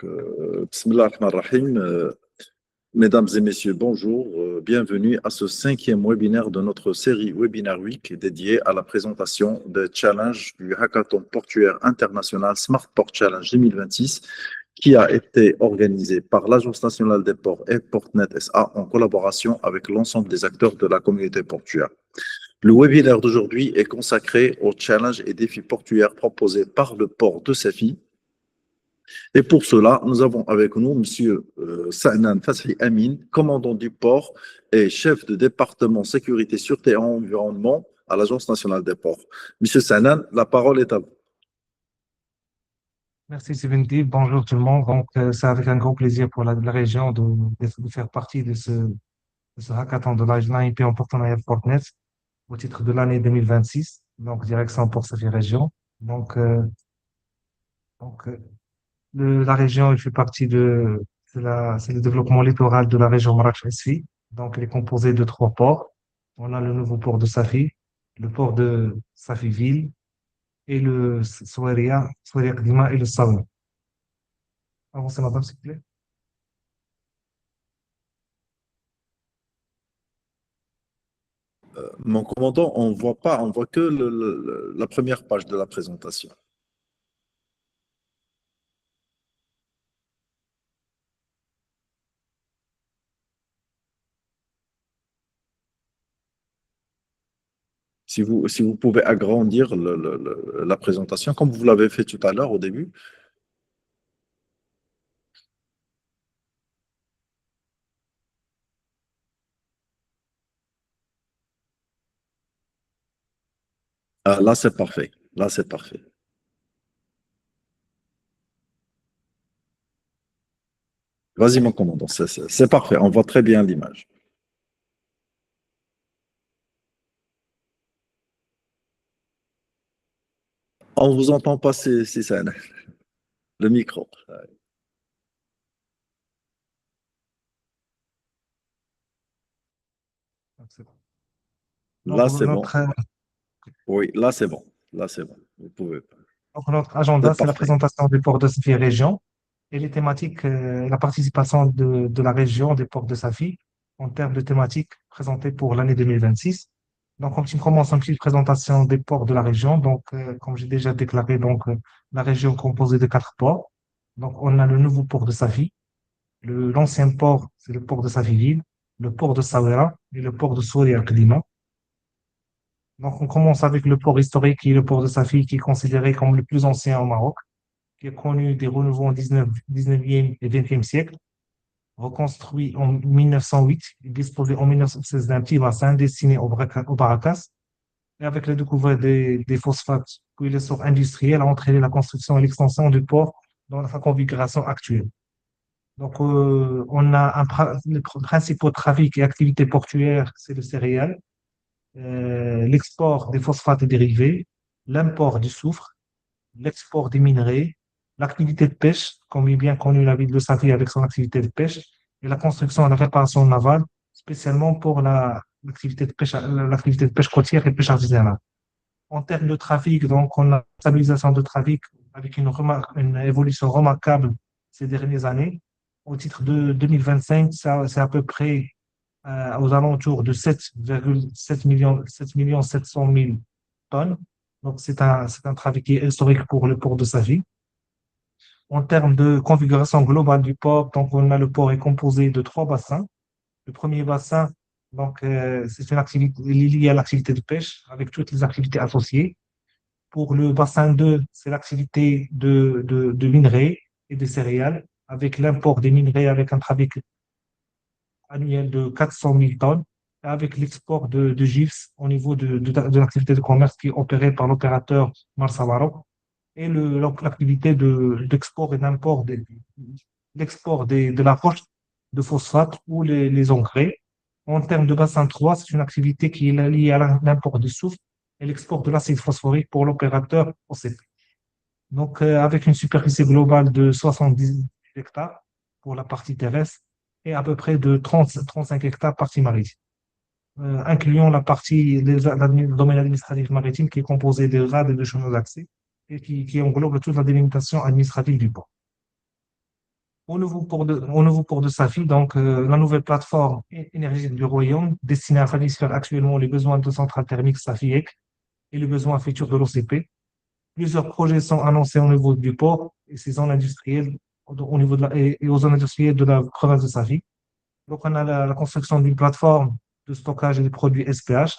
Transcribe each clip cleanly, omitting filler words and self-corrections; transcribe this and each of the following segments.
Bismillah ar-Rahman ar-Rahim. Mesdames et messieurs, bonjour. Bienvenue à ce cinquième webinaire de notre série Webinar Week dédiée à la présentation des challenges du Hackathon portuaire international Smart Port Challenge 2026 qui a été organisé par l'Agence nationale des ports et Portnet SA en collaboration avec l'ensemble des acteurs de la communauté portuaire. Le webinaire d'aujourd'hui est consacré aux challenges et défis portuaires proposés par le port de Safi. Et pour cela, nous avons avec nous M. Sa'nan Fathi Amin, commandant du port et chef de département sécurité, sûreté et environnement à l'Agence nationale des ports. Monsieur Sa'nan, la parole est à vous. Merci Sylvain. Bonjour tout le monde. C'est avec un grand plaisir pour la région de faire partie de ce hackathon de l'AIP en partenariat avec Portnet au titre de l'année 2026, donc direction Port Safi Région. Donc, euh, donc euh, la région il fait partie c'est le développement littoral de la région Marrakech-Safi. Donc, il est composé de trois ports. On a le nouveau port de Safi, le port de Safi-Ville et le Souairia Qdima et le Saouia. Avancez, madame, s'il vous plaît. Mon commandant, on voit pas, on voit que la première page de la présentation. Si vous pouvez agrandir la présentation, comme vous l'avez fait tout à l'heure au début. Ah, là, c'est parfait. Là, c'est parfait. Vas-y, mon commandant, c'est parfait. On voit très bien l'image. On vous entend pas, c'est ça, le micro. C'est bon. Là, Donc, c'est bon. Oui, là, c'est bon. Là, c'est bon. Vous pouvez. notre agenda, C'est c'est la parfait. présentation des ports de Safi région et les thématiques, la participation de la région des ports de Safi en termes de thématiques présentées pour l'année 2026. Donc, on commence une petite présentation des ports de la région. Comme j'ai déjà déclaré, la région est composée de quatre ports. Donc, on a le nouveau port de Safi, l'ancien port, c'est le port de Safi-Ville, le port de Saouira et le port de Souria Klima. Donc, on commence avec le port historique, qui est le port de Safi, qui est considéré comme le plus ancien au Maroc, qui a connu des renouveaux en 19e et 20e siècle. Reconstruit en 1908, il disposait en 1916 d'un petit bassin destiné au Baracas. Et avec la découverte des phosphates, puis l'essor industriel a entraîné la construction et l'extension du port dans sa configuration actuelle. On a les principaux trafics et activités portuaires, c'est le céréal, l'export des phosphates et dérivés, l'import du soufre, l'export des minerais, l'activité de pêche, comme est bien connu la ville de Safi avec son activité de pêche, et la construction et la réparation navale, spécialement pour l'activité de pêche côtière et pêche artisanale. En termes de trafic, donc, on a une stabilisation de trafic avec une évolution remarquable ces dernières années. Au titre de 2025, c'est à peu près aux alentours de 7,7 millions, 7 millions 700 000 tonnes. Donc, c'est un trafic qui est historique pour le port de Safi. En termes de configuration globale du port, donc le port est composé de trois bassins. Le premier bassin, c'est une activité liée à l'activité de pêche avec toutes les activités associées. Pour le bassin 2, c'est l'activité de minerais et de céréales avec l'import des minerais avec un trafic annuel de 400 000 tonnes, avec l'export de GIFs au niveau de l'activité de commerce qui est opérée par l'opérateur Marsavaro, et l'activité d'export et d'import de la roche de phosphate ou les engrais. En termes de bassin 3, c'est une activité qui est liée à l'import de soufre et l'export de l'acide phosphorique pour l'opérateur OCP. Avec une superficie globale de 70 hectares pour la partie terrestre et à peu près de 35 hectares partie maritime, incluant le domaine administratif maritime qui est composé de rades et de chemins d'accès et qui englobe toute la délimitation administrative du port. Au nouveau port de Safi, donc la nouvelle plateforme énergétique du Royaume destinée à satisfaire actuellement les besoins de centrales thermiques Safi-Ek et les besoins futurs de l'OCP. Plusieurs projets sont annoncés au niveau du port et ses zones industrielles au niveau et aux zones industrielles de la province de Safi. Donc, on a la construction d'une plateforme de stockage des produits SPH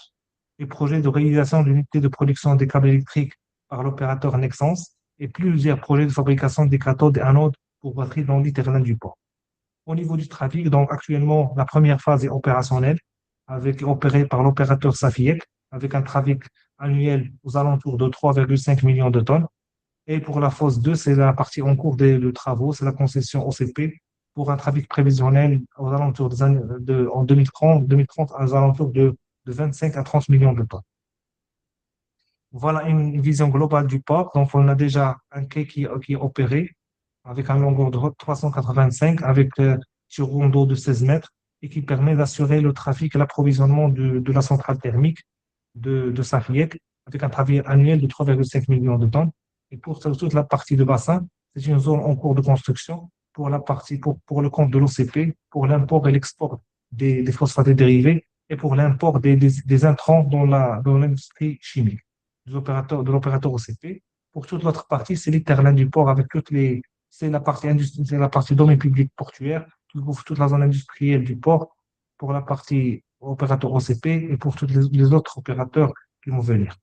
et projet de réalisation d'une unité de production des câbles électriques par l'opérateur Nexans et plusieurs projets de fabrication des cathodes et anodes pour batteries dans l'hinterland du port. Au niveau du trafic, donc actuellement, la première phase est opérationnelle, opérée par l'opérateur Safiec, avec un trafic annuel aux alentours de 3,5 millions de tonnes. Et pour la phase 2, c'est la partie en cours de travaux, c'est la concession OCP pour un trafic prévisionnel aux alentours en 2030 aux alentours de 25 à 30 millions de tonnes. Voilà une vision globale du port. Donc, on a déjà un quai qui est opéré avec un longueur de 385, avec sur ronde d'eau de 16 mètres et qui permet d'assurer le trafic et l'approvisionnement de la centrale thermique de Safiec avec un trafic annuel de 3,5 millions de tonnes. Et pour toute la partie de bassin, c'est une zone en cours de construction pour le compte de l'OCP, pour l'import et l'export des phosphates dérivés et pour l'import des intrants dans l'industrie chimique de l'opérateur OCP. Pour toute l'autre partie, c'est l'hinterland du port avec c'est la partie domaine public portuaire qui couvre toute la zone industrielle du port pour la partie opérateur OCP et pour tous les autres opérateurs qui vont venir.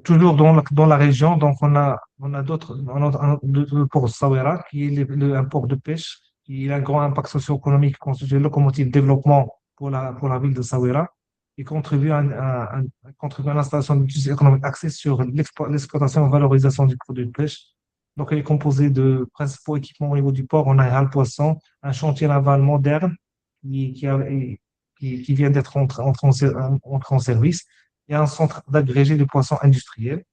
Toujours dans la région, donc on a le port de Sawera, qui est un port de pêche, qui a un grand impact socio-économique, constitué une locomotive de développement pour la ville de Sawera, et contribue à l'installation d'une tissu économique axé sur l'exploitation et valorisation du produit de pêche. Donc, elle est composée de principaux équipements au niveau du port. On a un halle poisson, un chantier naval moderne qui, qui, a- qui vient d'être entré en service et un centre d'agrégé de poissons industriels.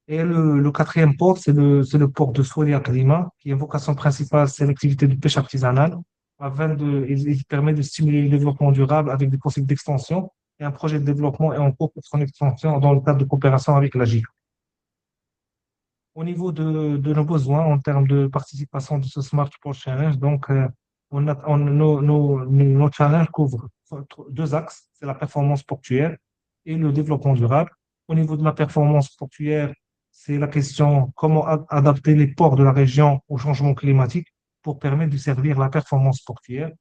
Et le quatrième port, c'est le port de Soria Klima, qui a vocation principale, c'est l'activité de pêche artisanale, il permet de stimuler le développement durable avec des possibilités d'extension et un projet de développement est en cours pour son extension dans le cadre de coopération avec la GIC. Au niveau de nos besoins en termes de participation de ce Smart Port Challenge, donc nos challenges couvrent deux axes, c'est la performance portuaire et le développement durable. Au niveau de la performance portuaire, c'est la question comment adapter les ports de la région au changement climatique pour permettre de servir la performance portuaire.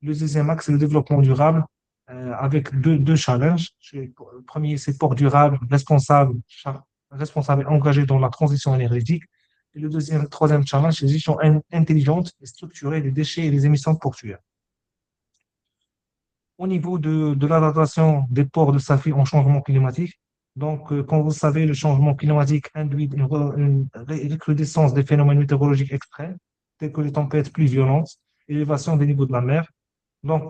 Le deuxième axe, c'est le développement durable avec deux challenges. Le premier, c'est port durable, responsable et engagé dans la transition énergétique. Et troisième challenge, c'est gestion intelligente et structurée des déchets et des émissions portuaires. Au niveau de l'adaptation des ports de Safi au changement climatique, donc, comme vous savez, le changement climatique induit une recrudescence des phénomènes météorologiques extrêmes, tels que les tempêtes plus violentes, élévation des niveaux de la mer. Donc,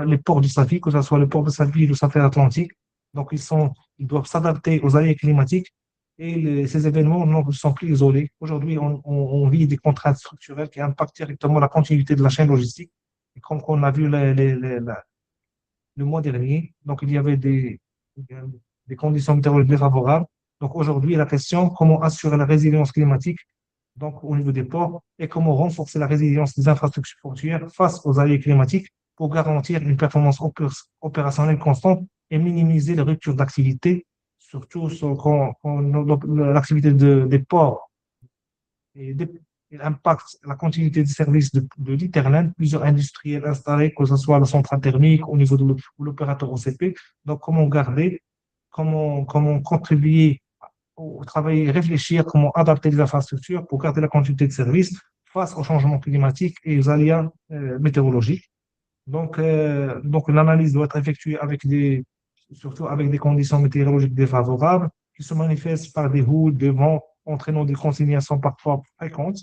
les ports du Safi, que ce soit le port de Safi ou le Safi Atlantique, donc ils doivent s'adapter aux aléas climatiques et ces événements ne sont plus isolés. Aujourd'hui, on vit des contraintes structurelles qui impactent directement la continuité de la chaîne logistique. Et comme on a vu le mois dernier, donc il y avait des conditions météorologiques défavorables. Donc aujourd'hui, la question, comment assurer la résilience climatique donc au niveau des ports et comment renforcer la résilience des infrastructures portuaires face aux aléas climatiques pour garantir une performance opérationnelle constante et minimiser les ruptures d'activité, surtout quand l'activité des ports et impacte la continuité des services de l'Internet, plusieurs industriels installés, que ce soit la centrale thermique au niveau de l'opérateur OCP. Donc, comment contribuer au travail, réfléchir, comment adapter les infrastructures pour garder la continuité de service face au changement climatique et aux aléas météorologiques. Donc l'analyse doit être effectuée surtout avec des conditions météorologiques défavorables qui se manifestent par des houles, des vents entraînant des consignations parfois fréquentes,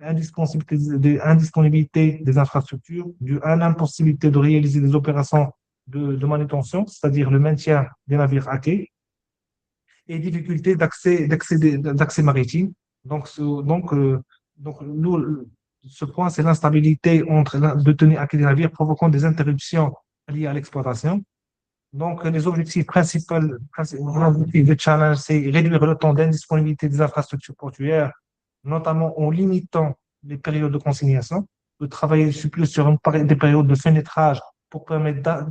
indisponibilité des infrastructures, due à l'impossibilité de réaliser des opérations de manutention, c'est-à-dire le maintien des navires à quai, et difficultés d'accès maritime. Donc, nous, ce point, c'est l'instabilité de tenir à quai des navires provoquant des interruptions liées à l'exploitation. Donc, les objectifs principaux, l'objectif de challenge, c'est réduire le temps d'indisponibilité des infrastructures portuaires, notamment en limitant les périodes de consignation, de travailler plus sur des périodes de fenêtrage pour permettre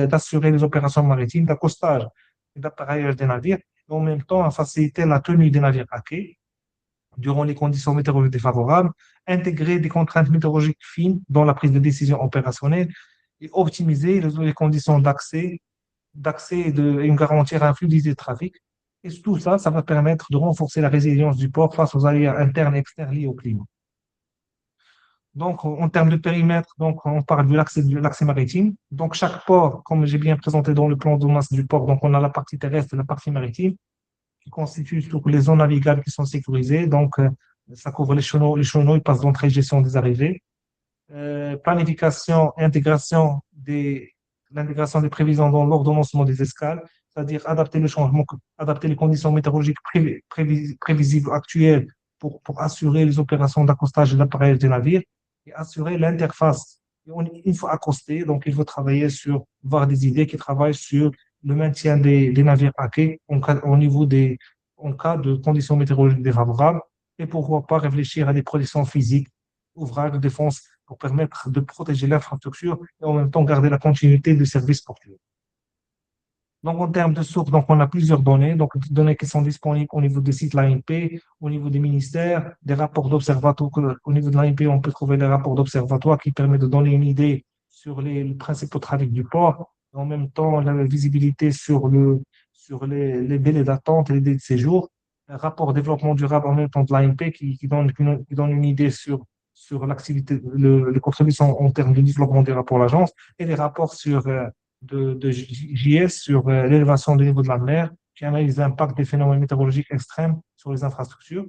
d'assurer les opérations maritimes, d'accostage et d'appareillage des navires, et en même temps à faciliter la tenue des navires à quai durant les conditions météorologiques défavorables, intégrer des contraintes météorologiques fines dans la prise de décision opérationnelle et optimiser les conditions d'accès et garantir un fluidité de trafic. Et tout ça, ça va permettre de renforcer la résilience du port face aux aléas internes et externes liés au climat. Donc, en termes de périmètre, donc, on parle de l'accès maritime. Donc, chaque port, comme j'ai bien présenté dans le plan de masse du port, donc, on a la partie terrestre et la partie maritime qui constituent surtout les zones navigables qui sont sécurisées. Donc, ça couvre les chenaux, ils passent d'entrée et gestion des arrivées. Planification et l'intégration des prévisions dans l'ordonnancement des escales, c'est-à-dire adapter les conditions météorologiques prévisibles actuelles pour assurer les opérations d'accostage et d'appareillage des navires et assurer l'interface. Une fois accosté, donc il faut travailler sur, voir des idées qui travaillent sur le maintien des navires à quai en cas de conditions météorologiques défavorables et pourquoi pas réfléchir à des protections physiques, ouvrages de défense pour permettre de protéger l'infrastructure et en même temps garder la continuité du service portuaire. Donc, en termes de sources, donc, on a plusieurs données, donc, des données qui sont disponibles au niveau des sites l'ANP, au niveau des ministères, des rapports d'observatoire. Au niveau de l'ANP, on peut trouver des rapports d'observatoire qui permettent de donner une idée sur les principaux trafics du port, en même temps, la visibilité sur les délais d'attente et les délais de séjour. Un rapport développement durable en même temps de l'ANP qui donne une idée sur l'activité, les contributions en termes de développement durable pour l'agence et les rapports de JS sur l'élévation du niveau de la mer, qui analyse l'impact des phénomènes météorologiques extrêmes sur les infrastructures.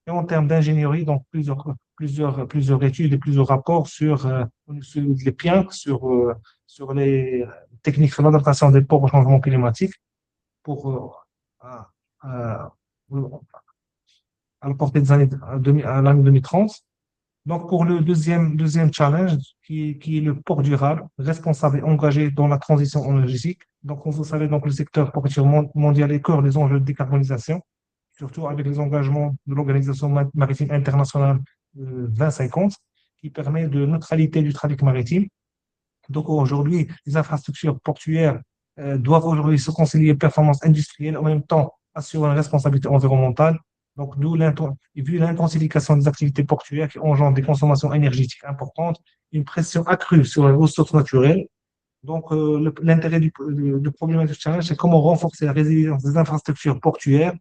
Et en termes d'ingénierie, donc plusieurs études et plusieurs rapports sur les PIAC, sur les techniques sur l'adaptation des ports au changement climatique pour à, à la portée des années à l'année 2030. Donc, pour le deuxième challenge, qui est le port durable, responsable et engagé dans la transition énergétique. Donc, comme vous savez, donc, le secteur portuaire mondial est cœur des enjeux de décarbonisation, surtout avec les engagements de l'Organisation maritime internationale 2050, qui permet de neutralité du trafic maritime. Donc, aujourd'hui, les infrastructures portuaires doivent aujourd'hui se concilier performance industrielle, en même temps assurer une responsabilité environnementale. Donc, vu l'intensification des activités portuaires qui engendrent des consommations énergétiques importantes, une pression accrue sur les ressources naturelles. Donc, l'intérêt du problème de challenge, c'est comment renforcer la résilience des infrastructures portuaires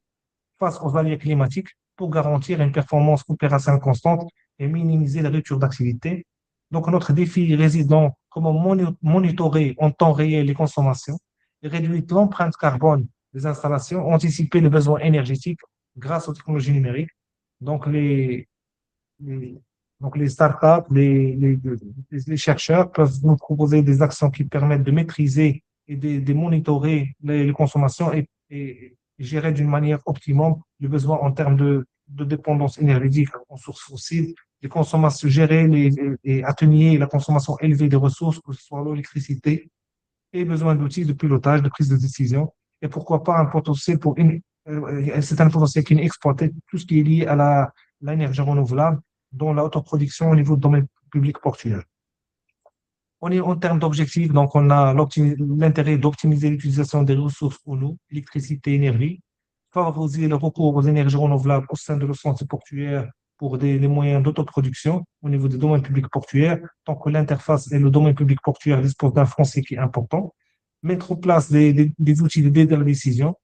face aux aléas climatiques pour garantir une performance opérationnelle constante et minimiser la rupture d'activité. Donc, notre défi réside dans comment monitorer en temps réel les consommations, réduire l'empreinte carbone des installations, anticiper les besoins énergétiques grâce aux technologies numériques. Donc, les, les startups, les chercheurs peuvent nous proposer des actions qui permettent de maîtriser et de monitorer les consommations et gérer d'une manière optimum les besoins en termes de dépendance énergétique en sources fossiles, les consommations, gérer et atténuer la consommation élevée des ressources, que ce soit l'électricité, et besoin d'outils de pilotage, de prise de décision, et pourquoi pas un potentiel c'est un potentiel qui est exploité, tout ce qui est lié à l'énergie renouvelable, dont l'autoproduction au niveau du domaine public portuaire. On est en termes d'objectifs, donc on a l'intérêt d'optimiser l'utilisation des ressources en eau, électricité, énergie, favoriser le recours aux énergies renouvelables au sein de l'ensemble portuaire pour des moyens d'autoproduction au niveau des domaines publics portuaires, tant que l'interface et le domaine public portuaire disposent d'un foncier qui est important, mettre en place des outils d'aide à la décision,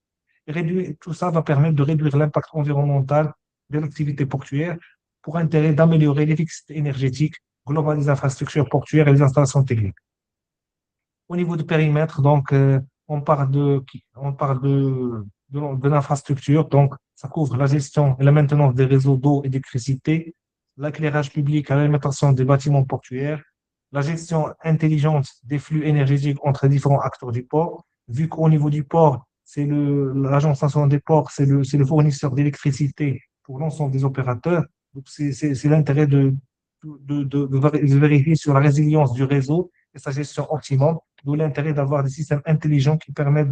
tout ça va permettre de réduire l'impact environnemental de l'activité portuaire pour intérêt d'améliorer l'efficacité énergétique globale des infrastructures portuaires et des installations techniques. Au niveau du périmètre, donc, on parle de l'infrastructure, donc ça couvre la gestion et la maintenance des réseaux d'eau et d'électricité, l'éclairage public à l'alimentation des bâtiments portuaires, la gestion intelligente des flux énergétiques entre différents acteurs du port, vu qu'au niveau du port, l'Agence nationale des ports, c'est le fournisseur d'électricité pour l'ensemble des opérateurs. Donc, c'est l'intérêt de vérifier sur la résilience du réseau et sa gestion optimum d'où l'intérêt d'avoir des systèmes intelligents qui permettent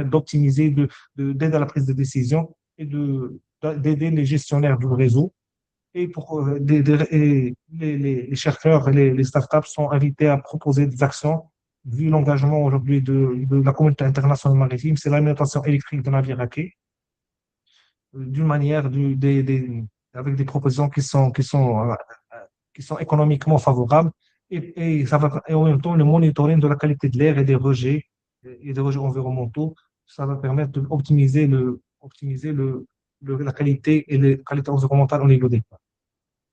d'optimiser, d'aider à la prise de décision et d'aider les gestionnaires du réseau. Et et les chercheurs et les startups sont invités à proposer des actions. Vu l'engagement aujourd'hui de la communauté internationale maritime, c'est l'alimentation électrique de navires à quai, d'une manière, avec des propositions qui sont économiquement favorables. Et en même temps, le monitoring de la qualité de l'air et des rejets environnementaux, ça va permettre d'optimiser la qualité et la qualité environnementale au niveau des ports.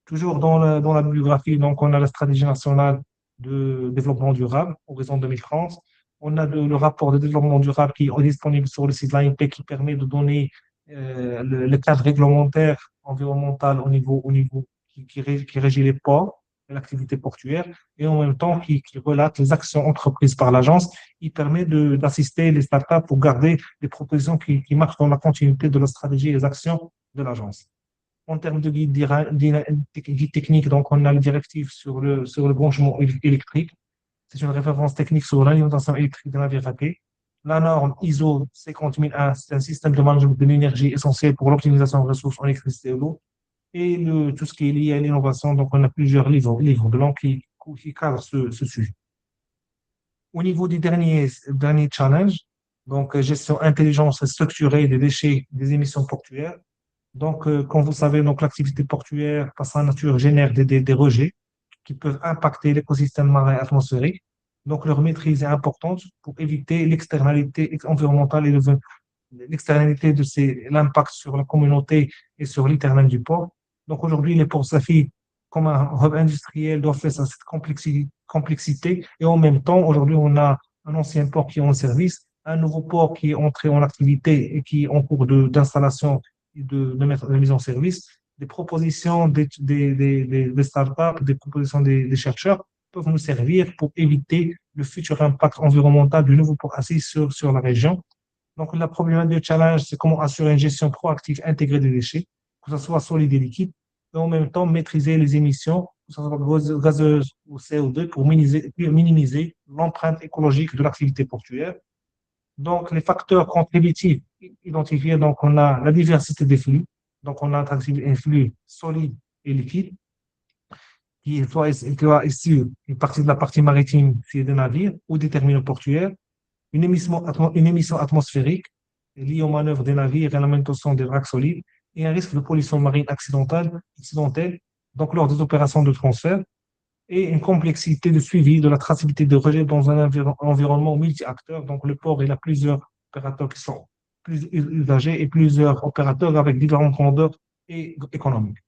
Toujours dans la bibliographie, donc, on a la stratégie nationale de développement durable, horizon 2030. On a le rapport de développement durable qui est disponible sur le site de l'ANP qui permet de donner le cadre réglementaire environnemental qui régit les ports et l'activité portuaire, et en même temps qui relate les actions entreprises par l'agence. Il permet d'assister les startups pour garder des propositions qui marchent dans la continuité de la stratégie et des actions de l'agence. En termes de guide technique, donc on a la directive sur le branchement électrique. C'est une référence technique sur l'alimentation électrique de navires à quai. La norme ISO 50001, c'est un système de management de l'énergie essentiel pour l'optimisation des ressources en électricité et l'eau. Et tout ce qui est lié à l'innovation, donc on a plusieurs livres blancs qui cadrent ce sujet. Au niveau du dernier challenge, donc gestion intelligence et structurée des déchets des émissions portuaires. Donc, comme vous savez, donc l'activité portuaire, par sa nature, génère des rejets qui peuvent impacter l'écosystème marin et atmosphérique. Donc, leur maîtrise est importante pour éviter l'externalité environnementale et l'externalité de l'impact sur la communauté et sur l'éternel du port. Donc, aujourd'hui, les ports SAFI, comme un hub industriel, doivent faire cette complexité. Et en même temps, aujourd'hui, on a un ancien port qui est en service, un nouveau port qui est entré en activité et qui est en cours d'installation et de mise en service. Des propositions des startups, des propositions des chercheurs peuvent nous servir pour éviter le futur impact environnemental du nouveau port assis sur la région. Donc, la problématique du challenge, c'est comment assurer une gestion proactive intégrée des déchets, que ce soit solide et liquide, et en même temps maîtriser les émissions, que ce soit gazeuses ou CO2, pour minimiser l'empreinte écologique de l'activité portuaire. Donc, les facteurs contributifs identifiés, donc on a la diversité des flux, donc on a un flux solide et liquide, qui soit issu une partie de la partie maritime, c'est des navires ou des terminaux portuaires, une émission atmosphérique liée aux manœuvres des navires et à la manutention des vracs solides, et un risque de pollution marine accidentelle, donc lors des opérations de transfert, et une complexité de suivi de la traçabilité de rejet dans un environnement multi-acteurs. Donc, le port, il a plusieurs opérateurs qui sont plus usagers et plusieurs opérateurs avec différents grandeurs et économiques.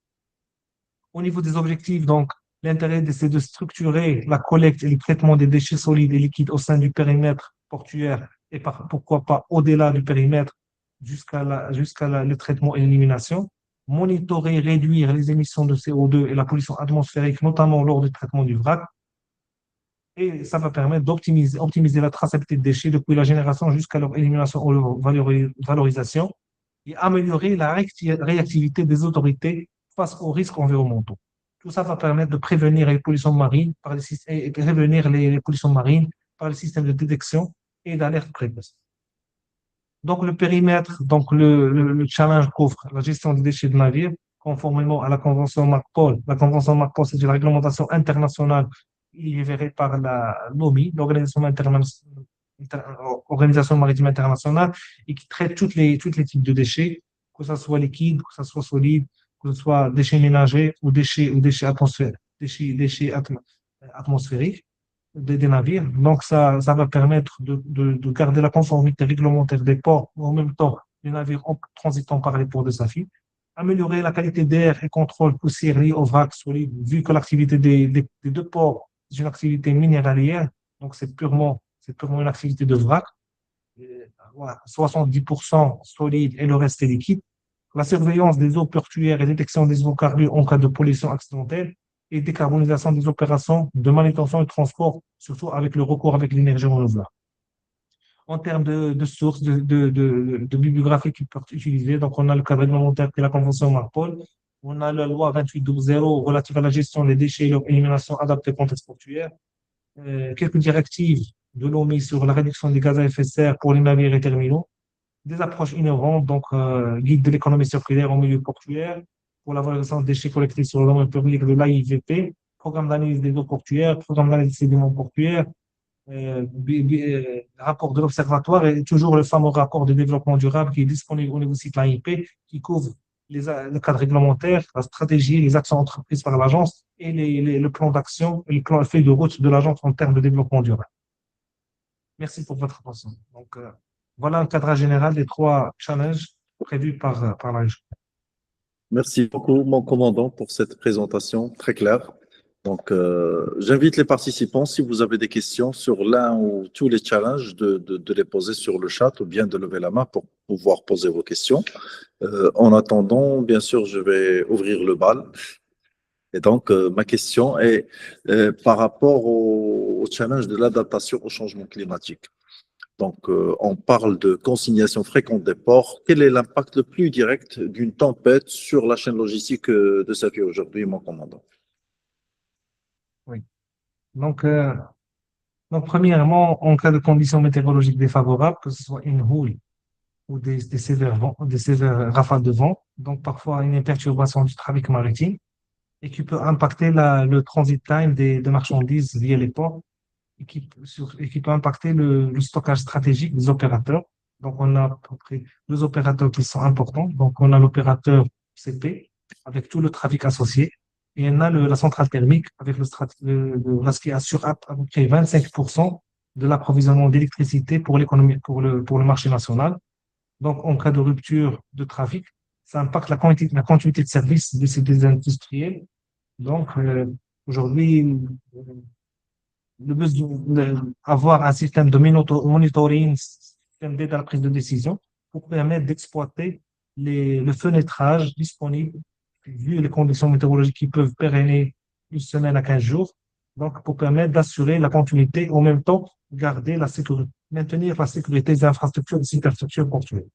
Au niveau des objectifs, donc, l'intérêt, c'est de structurer la collecte et le traitement des déchets solides et liquides au sein du périmètre portuaire et pourquoi pas au-delà du périmètre jusqu'à le traitement et l'élimination. Monitorer, réduire les émissions de CO2 et la pollution atmosphérique, notamment lors du traitement du vrac. Et ça va permettre optimiser la traçabilité des déchets depuis la génération jusqu'à leur élimination ou leur valorisation et améliorer la réactivité des autorités face aux risques environnementaux. Tout ça va permettre de prévenir les pollutions marines par les pollutions marines par le système de détection et d'alerte précoce. Donc, le périmètre, donc le challenge couvre la gestion des déchets de navires, conformément à la Convention MARPOL. La Convention MARPOL, c'est une réglementation internationale gérée par l'OMI, l'Organisation maritime internationale, et qui traite tous les types de déchets, que ce soit liquide, que ce soit solide, que ce soit déchets ménagers ou déchets atmosphériques des navires. Donc, ça va permettre de garder la conformité réglementaire des ports, en même temps, les navires transitant par les ports de SAFI, améliorer la qualité d'air et contrôle poussière lié au vrac solide, vu que l'activité des deux ports, c'est une activité minéralière, donc c'est purement une activité de vrac, 70% solide et le reste est liquide. La surveillance des eaux portuaires et détection des hydrocarbures en cas de pollution accidentelle, et décarbonisation des opérations de manutention et de transport, surtout avec le recours avec l'énergie renouvelable. En termes de sources, de bibliographie qui peuvent être utilisées, donc on a le cadre réglementaire qui est la Convention MARPOL, on a la loi 28/12/0 relative à la gestion des déchets et leur élimination adaptée au contexte portuaire, quelques directives de l'OMI sur la réduction des gaz à effet de serre pour les navires et terminaux, des approches innovantes, donc guide de l'économie circulaire en milieu portuaire, pour la valorisation des déchets collectés sur le domaine public de l'AIVP, programme d'analyse des eaux portuaires, programme d'analyse des sédiments portuaires, rapport de l'Observatoire et toujours le fameux rapport de développement durable qui est disponible au niveau site AIP, qui couvre le cadre réglementaire, la stratégie, les actions entreprises par l'agence et le plan d'action et le plan feuille de route de l'agence en termes de développement durable. Merci pour votre attention. Donc, voilà un cadrage général des 3 challenges prévus par la région. Merci beaucoup, mon commandant, pour cette présentation très claire. Donc, j'invite les participants, si vous avez des questions sur l'un ou tous les challenges, de les poser sur le chat ou bien de lever la main pour pouvoir poser vos questions. En attendant, bien sûr, je vais ouvrir le bal. Et donc, ma question est par rapport au challenge de l'adaptation au changement climatique. Donc, on parle de consignation fréquente des ports. Quel est l'impact le plus direct d'une tempête sur la chaîne logistique de Safi aujourd'hui, mon commandant? Oui. Donc, premièrement, en cas de conditions météorologiques défavorables, que ce soit une houle ou des sévères rafales de vent, donc parfois une perturbation du trafic maritime, et qui peut impacter le transit time de marchandises via les ports, et qui peut impacter le stockage stratégique des opérateurs. Donc, on a à peu près 2 opérateurs qui sont importants. Donc, on a l'opérateur CP, avec tout le trafic associé, et on a la centrale thermique, avec ce qui assure à peu près 25% de l'approvisionnement d'électricité pour l'économie, pour le marché national. Donc, en cas de rupture de trafic, ça impacte la continuité de service de ces industriels. Donc, aujourd'hui, le besoin d'avoir un système de monitoring, système d'aide à la prise de décision pour permettre d'exploiter le fenêtrage disponible, vu les conditions météorologiques qui peuvent pérenner 1 semaine à 15 jours. Donc, pour permettre d'assurer la continuité, en même temps, maintenir la sécurité des infrastructures, des infrastructures portuaires.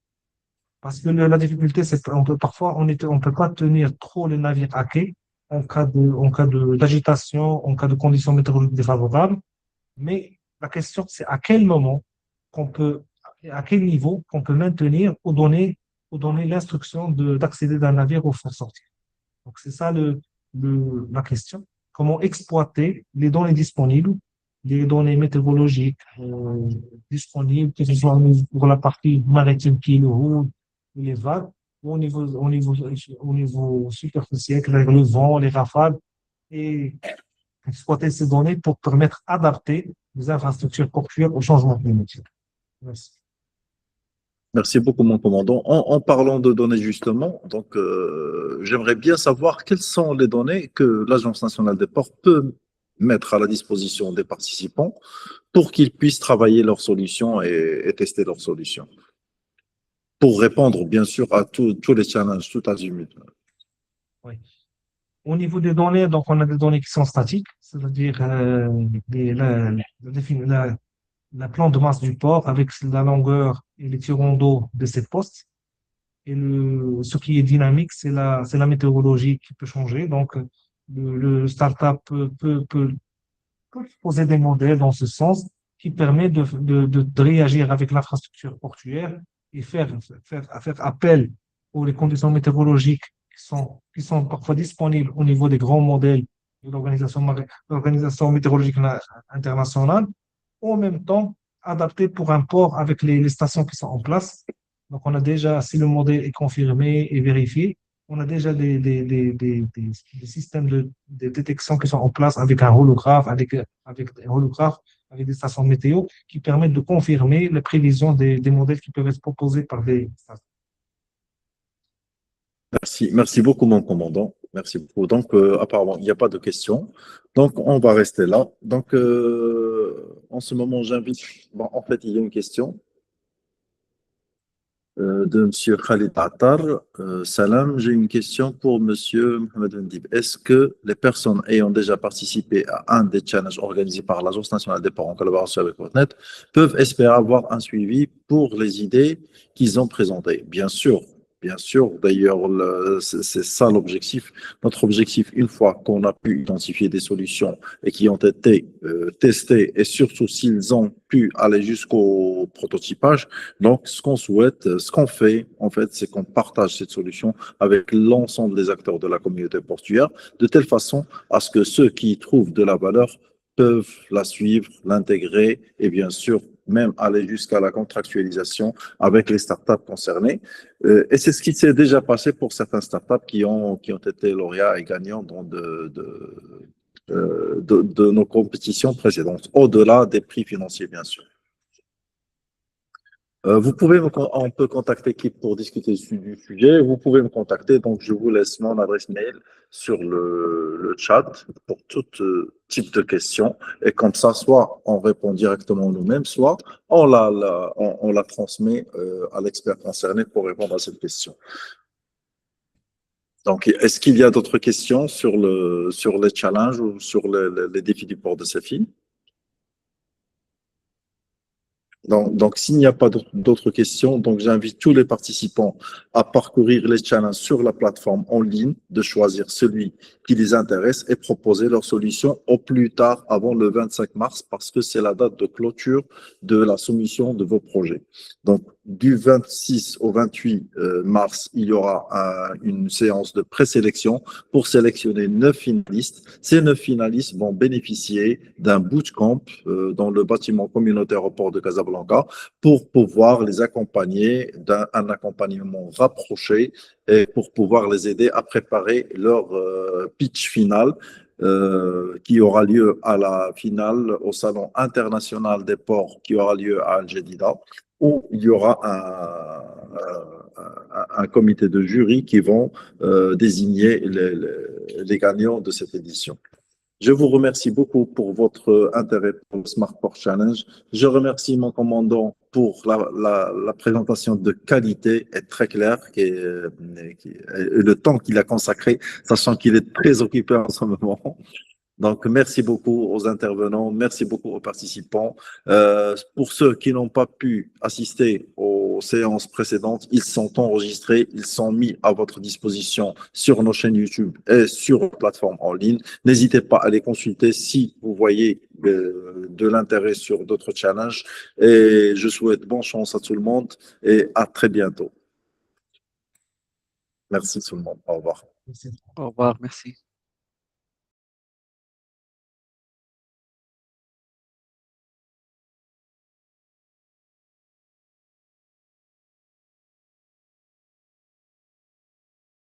Parce que la difficulté, c'est que parfois, on ne peut pas tenir trop le navire à quai en cas d'agitation, en cas de conditions météorologiques défavorables. Mais la question, c'est à quel moment à quel niveau qu'on peut maintenir ou donner l'instruction d'accéder d'un navire au faire sortir. Donc, c'est ça la question. Comment exploiter les données disponibles, les données météorologiques disponibles, que ce soit pour la partie maritime qui est le route, les vagues, ou au niveau superficiel, le vent, les rafales, et exploiter ces données pour permettre d'adapter les infrastructures portuaires au changement climatique. Merci. Merci beaucoup, mon commandant. En parlant de données, justement, donc, j'aimerais bien savoir quelles sont les données que l'Agence nationale des ports peut mettre à la disposition des participants pour qu'ils puissent travailler leurs solutions et tester leurs solutions. Pour répondre, bien sûr, à tous les challenges, tout azimut. Oui. Au niveau des données, donc on a des données qui sont statiques, c'est-à-dire la plan de masse du port avec la longueur et les tirants d'eau de cette poste. Et ce qui est dynamique, c'est la météorologie qui peut changer. Donc, le startup peut poser des modèles dans ce sens qui permet de réagir avec l'infrastructure portuaire et faire appel aux les conditions météorologiques qui sont parfois disponibles au niveau des grands modèles de l'Organisation météorologique internationale, en même temps adapté pour un port avec les stations qui sont en place. Donc, on a déjà, si le modèle est confirmé et vérifié, on a déjà des systèmes de détection qui sont en place avec un holographe, avec des stations météo qui permettent de confirmer les prévisions des modèles qui peuvent être proposés par des stations. Merci beaucoup, mon commandant. Merci beaucoup. Donc, apparemment, il n'y a pas de questions. Donc, on va rester là. Donc, en ce moment, j'invite. Bon, en fait, il y a une question de M. Khalid Attar. Salam, j'ai une question pour M. Mohamed Ndib. Est-ce que les personnes ayant déjà participé à un des challenges organisés par l'Agence nationale des ports en collaboration avec Hotnet peuvent espérer avoir un suivi pour les idées qu'ils ont présentées? Bien sûr, bien sûr. D'ailleurs, c'est ça l'objectif. Notre objectif, une fois qu'on a pu identifier des solutions et qui ont été testées, et surtout s'ils ont pu aller jusqu'au prototypage, donc ce qu'on souhaite, ce qu'on fait, en fait, c'est qu'on partage cette solution avec l'ensemble des acteurs de la communauté portuaire, de telle façon à ce que ceux qui y trouvent de la valeur peuvent la suivre, l'intégrer et bien sûr même aller jusqu'à la contractualisation avec les startups concernées. Et c'est ce qui s'est déjà passé pour certaines startups qui ont été lauréats et gagnants dans de nos compétitions précédentes, au-delà des prix financiers, bien sûr. On peut contacter Kip pour discuter du sujet. Vous pouvez me contacter, donc je vous laisse mon adresse mail sur le chat pour tout type de questions. Et comme ça, soit on répond directement nous-mêmes, soit on la transmet à l'expert concerné pour répondre à cette question. Donc, est-ce qu'il y a d'autres questions sur les challenges ou sur les défis du port de Safi? Donc, s'il n'y a pas d'autres questions, donc j'invite tous les participants à parcourir les challenges sur la plateforme en ligne, de choisir celui qui les intéresse et proposer leur solution au plus tard avant le 25 mars parce que c'est la date de clôture de la soumission de vos projets. Donc, du 26 au 28 mars, il y aura une séance de présélection pour sélectionner 9 finalistes. Ces 9 finalistes vont bénéficier d'un bootcamp dans le bâtiment communautaire au port de Casablanca pour pouvoir les accompagner d'un accompagnement rapproché et pour pouvoir les aider à préparer leur pitch final qui aura lieu à la finale au Salon international des ports qui aura lieu à Al Jadida, où il y aura un comité de jury qui vont désigner les gagnants de cette édition. Je vous remercie beaucoup pour votre intérêt pour le Smart Port Challenge. Je remercie mon commandant pour la présentation de qualité et très claire et le temps qu'il a consacré, sachant qu'il est très occupé en ce moment. Donc, merci beaucoup aux intervenants, merci beaucoup aux participants. Pour ceux qui n'ont pas pu assister aux séances précédentes, ils sont enregistrés, ils sont mis à votre disposition sur nos chaînes YouTube et sur nos plateformes en ligne. N'hésitez pas à les consulter si vous voyez de l'intérêt sur d'autres challenges. Et je souhaite bonne chance à tout le monde et à très bientôt. Merci tout le monde. Au revoir. Merci. Au revoir, merci.